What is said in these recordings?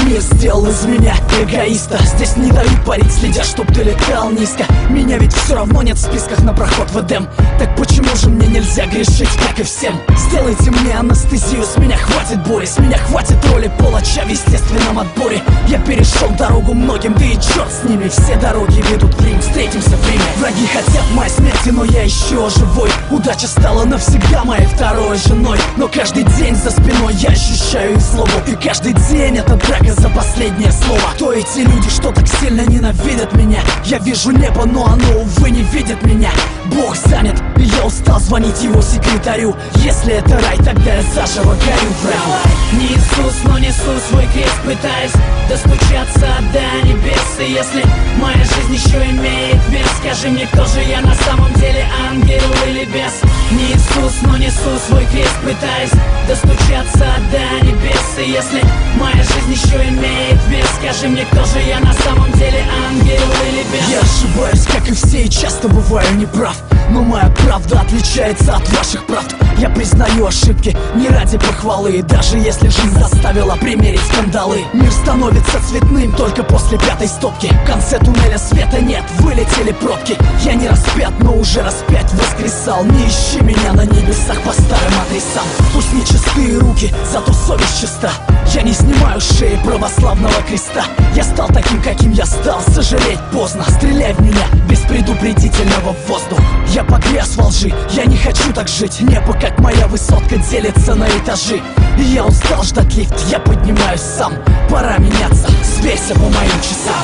Мир сделал из меня эгоиста. Здесь не дают парить, следя, чтоб ты летал низко. Меня ведь все равно нет в списках на проход в Эдем. Так почему же мне нельзя грешить, как и всем? Сделайте мне анестезию, с меня хватит боли. С меня хватит роли палача в естественном отборе. Я перешел дорогу многим, да и черт с ними. Все дороги ведут в Рим, встретимся в Риме. Враги хотят моей смерти, но я еще живой. Удача стала навсегда моей второй женой. Но каждый день за спиной я ощущаю их злобу. И каждый день это драка за последнее слово. Кто эти люди, что так сильно ненавидят меня? Я вижу небо, но оно, увы, не видит меня. Бог занят, и я устал звонить его секретарю. Если это рай, тогда я заживо горю в раю. Не Иисус, но несу свой крест, пытаясь достучаться до небес. И если моя жизнь еще имеет вес, скажи мне, кто же я на самом деле, ангел или бес? Не Иисус, но несу свой крест, пытаясь достучаться до небес. И если моя жизнь еще имеет вес, скажи мне, кто же я на самом деле, ангел или бес? Я ошибаюсь, как и все, и часто бываю неправ. Но моя правда отличается от ваших правд. Я признаю ошибки не ради похвалы. И даже если жизнь заставила примерить скандалы, мир становится цветным только после пятой стопки. В конце туннеля света нет, вылетели пробки. Я не распят, но уже распять воскресал. Не ищи меня на небесах по старым адресам. Пусть не чистые руки, зато совесть чиста. Я не снимаю с шеи православного креста. Я стал таким, каким я стал, сожалеть поздно. Стреляй в меня без предупредительного в воздух. Я погряз во лжи, я не хочу так жить. Небо, как моя высотка, делится на этажи. И я устал ждать лифт, я поднимаюсь сам. Пора меняться, сверься по моим часам.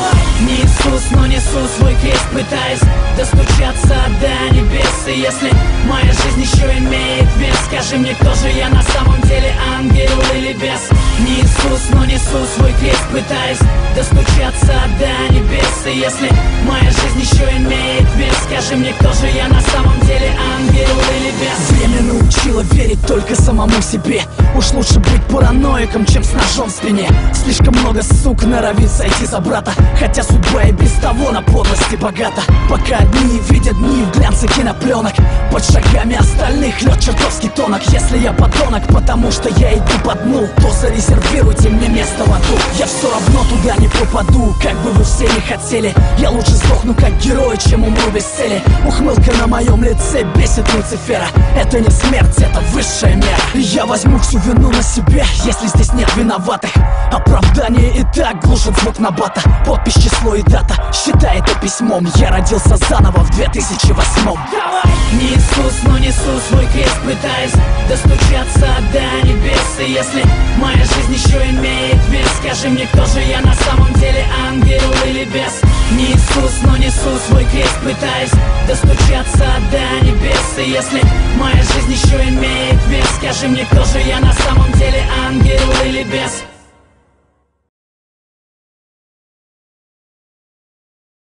Не Иисус, но несу свой крест, пытаясь достучаться до небес. И если моя жизнь еще имеет вес, скажи мне, кто же я на самом деле, ангел или бес? Не Иисус, но несу свой крест, пытаясь достучаться до небес. И если моя жизнь еще имеет вес, скажи мне, кто же я на самом деле, ангел или бес? Время научило верить только самому себе. Уж лучше быть параноиком, чем с ножом в спине. Слишком много сук норовит сойти за брата, хотя судьба и без того на подлости богата. Пока одни видят дни в глянце кинопленок, под шагами остальных лед чертовски тонок. Если я подонок, потому что я иду по дну, то зарезервируйте мне место в аду. Я все равно туда не попаду, как бы вы все не хотели. Я лучше сдохну как герой, чем умру без цели. Ухмылка на моем лице бесит Люцифера. Это не смерть, это высшая мера. И я возьму всю вину на себя, если здесь нет виноватых. Оправдание и так глушит звук набата. Подпись, число и дата, считай это письмом. Я родился заново в 2008. Не Иисус, но несу свой крест, пытаясь достучаться до небес. И если моя жизнь еще имеет вес, скажи мне, кто же я на самом деле, ангел или бес? Не Иисус, но несу свой крест, пытаясь достучаться до небес. И если моя жизнь еще имеет вес, скажи мне, кто же я на самом деле, ангел или бес?